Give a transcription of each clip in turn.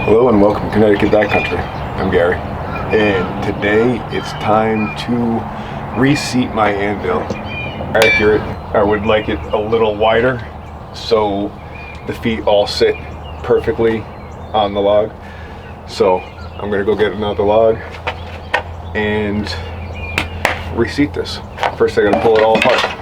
Hello and welcome to Connecticut Backcountry. I'm Gary, and today it's time to reseat my anvil. Accurate, I would like it a little wider so the feet all sit perfectly on the log. So I'm gonna go get another log and reseat this. First I gotta pull it all apart.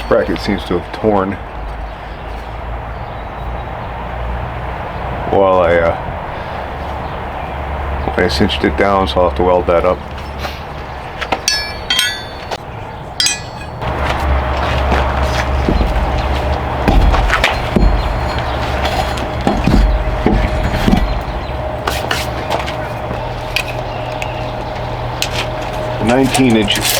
Bracket seems to have torn while I cinched it down, so I'll have to weld that up. "19 inches.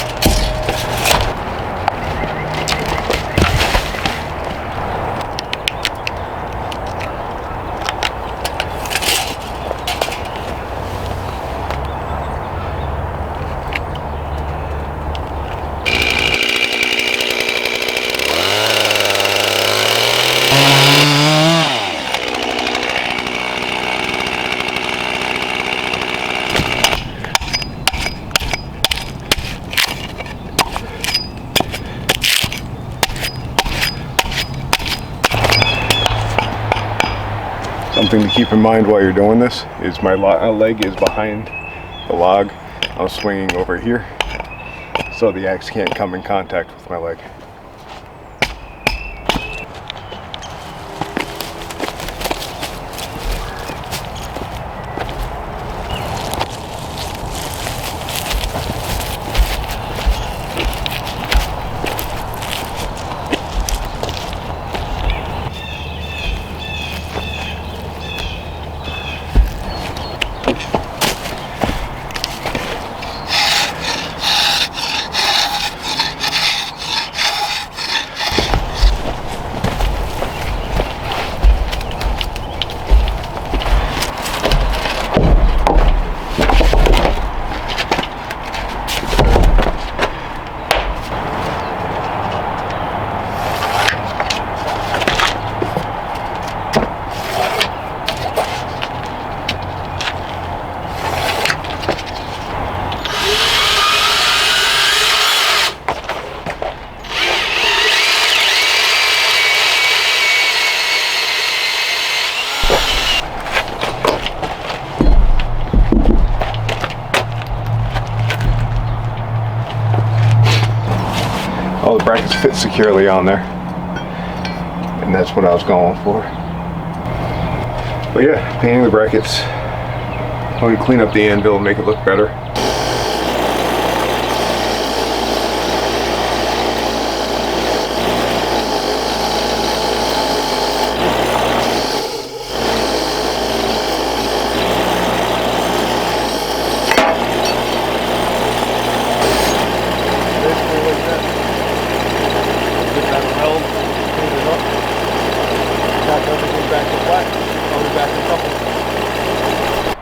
Something to keep in mind while you're doing this is my leg is behind the log. I'm swinging over here so the axe can't come in contact with my leg. All the brackets fit securely on there, and that's what I was going for. But yeah, painting the brackets, I'm going to clean up the anvil and make it look better.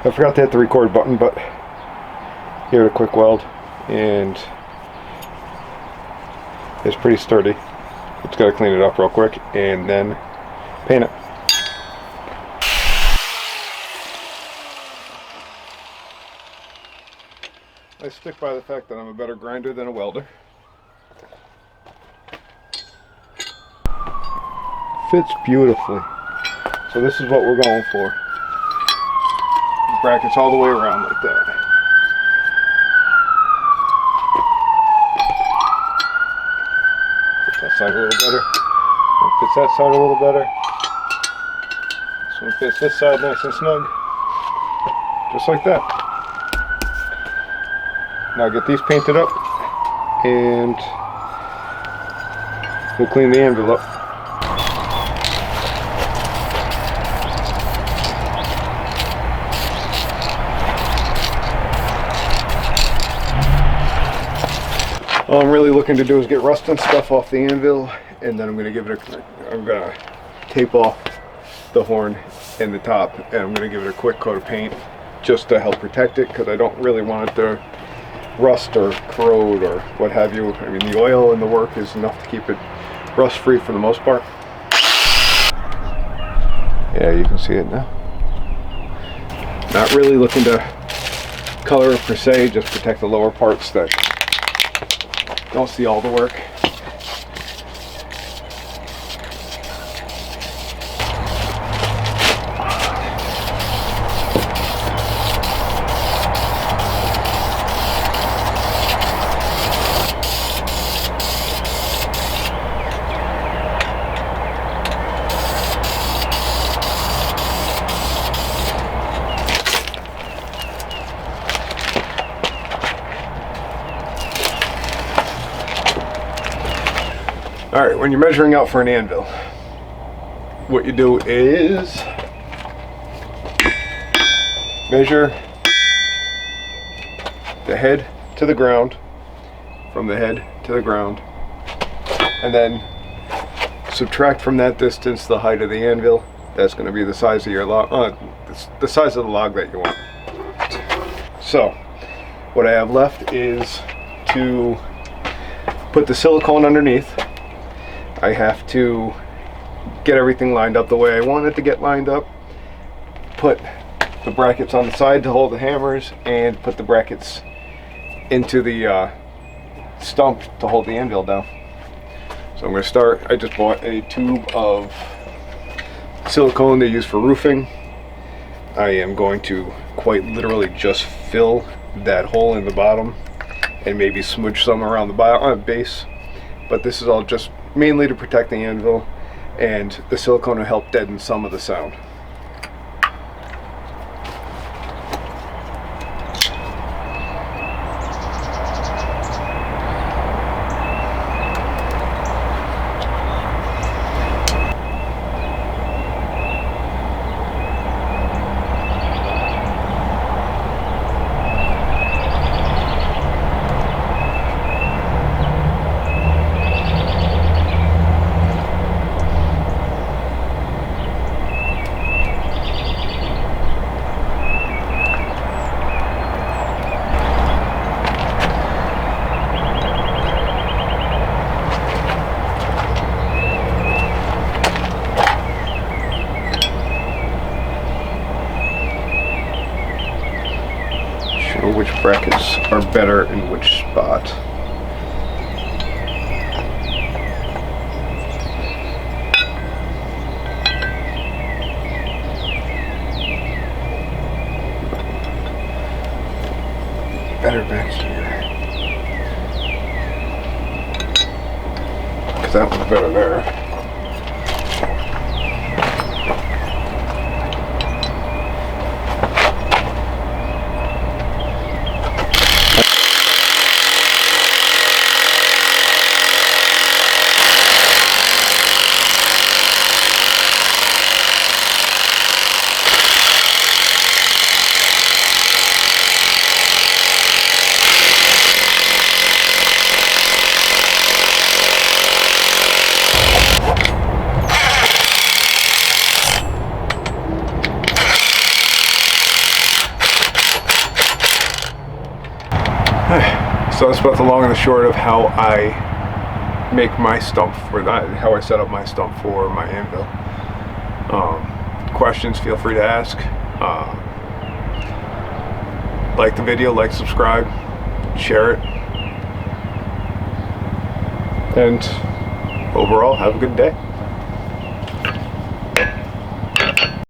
I forgot to hit the record button, but give it a quick weld, and it's pretty sturdy. Just got to clean it up real quick and then paint it. I stick by the fact that I'm a better grinder than a welder. Fits beautifully. So this is what we're going for. Brackets all the way around like that. Fit that side a little better. Fits that side a little better. This one fits this side nice and snug. Just like that. Now get these painted up and we'll clean the anvil up. All I'm really looking to do is get rust and stuff off the anvil and then I'm gonna tape off the horn and the top, and I'm gonna give it a quick coat of paint just to help protect it, because I don't really want it to rust or corrode or what have you. I mean, the oil in the work is enough to keep it rust free for the most part. Yeah, you can see it now. Not really looking to color it per se, just protect the lower parts that don't see all the work. All right, when you're measuring out for an anvil, what you do is measure the head to the ground, from the head to the ground, and then subtract from that distance the height of the anvil. That's going to be the size of your log, the size of the log that you want. So what I have left is to put the silicone underneath. I have to get everything lined up the way I want it to get lined up, put the brackets on the side to hold the hammers, and put the brackets into the stump to hold the anvil down. So I'm going to start. I just bought a tube of silicone they use for roofing. I am going to quite literally just fill that hole in the bottom and maybe smudge some around the base, but this is all just mainly to protect the anvil, and the silicone will help deaden some of the sound. Which brackets are better in which spot. Better back here, because that one's better there. So that's about the long and the short of how I make my stump for that, how I set up my stump for my anvil. Questions, feel free to ask. Like the video, like, subscribe, share it, and overall, have a good day.